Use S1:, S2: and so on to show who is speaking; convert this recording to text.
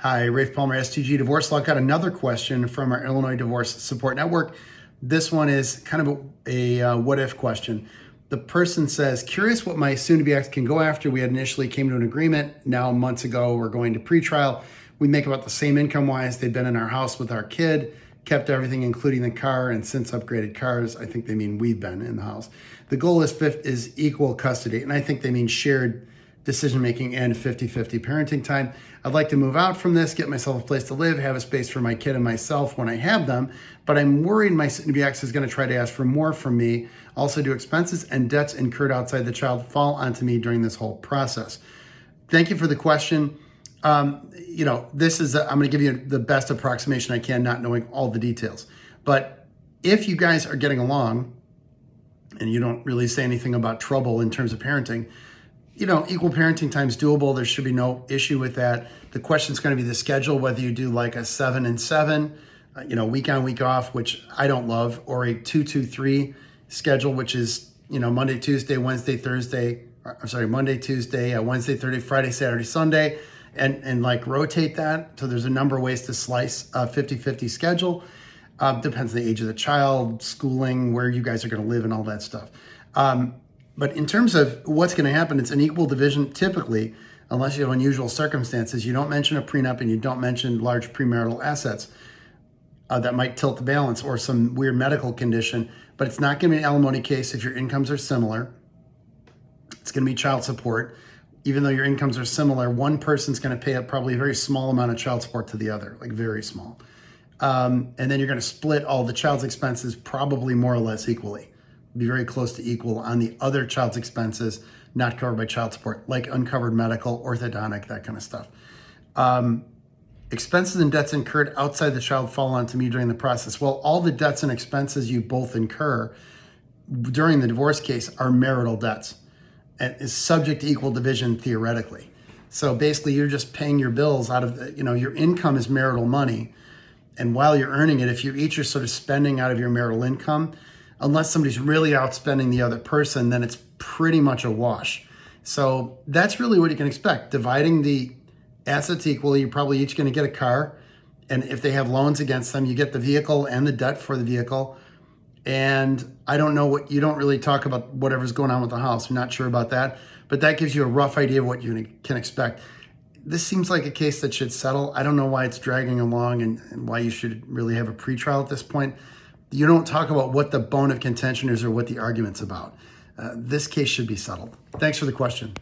S1: Hi, Rafe Palmer, STG Divorce Law. Got another question from our Illinois Divorce Support Network. This one is kind of a what-if question. The person says, curious what my soon-to-be ex can go after. We had initially came to an agreement. Now, months ago, we're going to pretrial. We make about the same income-wise. They've been in our house with our kid, kept everything, including the car, and since upgraded cars. I think they mean we've been in the house. The goal is equal custody, and I think they mean shared decision-making and 50-50 parenting time. I'd like to move out from this, get myself a place to live, have a space for my kid and myself when I have them, but I'm worried my soon-to-be ex is going to try to ask for more from me. Also, do expenses and debts incurred outside the child fall onto me during this whole process? Thank you for the question. This is, I'm going to give you the best approximation I can, not knowing all the details. But if you guys are getting along and you don't really say anything about trouble in terms of parenting, equal parenting time is doable. There should be no issue with that. The question is going to be the schedule, whether you do like a 7 and 7, week on, week off, which I don't love, or a 2-2-3 schedule, which is, Monday, Tuesday, Wednesday, Thursday, Monday, Tuesday, Wednesday, Thursday, Friday, Saturday, Sunday, and like rotate that. So there's a number of ways to slice a 50-50 schedule. Depends on the age of the child, schooling, where you guys are going to live and all that stuff. But in terms of what's going to happen, it's an equal division typically, unless you have unusual circumstances. You don't mention a prenup and you don't mention large premarital assets that might tilt the balance, or some weird medical condition. But it's not going to be an alimony case if your incomes are similar. It's going to be child support. Even though your incomes are similar, one person's going to pay probably a very small amount of child support to the other, like very small. And then you're going to split all the child's expenses probably more or less equally. Be very close to equal on the other child's expenses not covered by child support, like uncovered medical, orthodontic, that kind of stuff. Expenses and debts incurred outside the child fall onto me during the process. Well, all the debts and expenses you both incur during the divorce case are marital debts and is subject to equal division theoretically. So basically, you're just paying your bills out of your income is marital money, and while you're earning it, if you each are sort of spending out of your marital income, unless somebody's really outspending the other person, then it's pretty much a wash. So that's really what you can expect. Dividing the assets equally, you're probably each going to get a car. And if they have loans against them, you get the vehicle and the debt for the vehicle. And I don't know you don't really talk about whatever's going on with the house. I'm not sure about that. But that gives you a rough idea of what you can expect. This seems like a case that should settle. I don't know why it's dragging along and why you should really have a pretrial at this point. You don't talk about what the bone of contention is or what the argument's about. This case should be settled. Thanks for the question.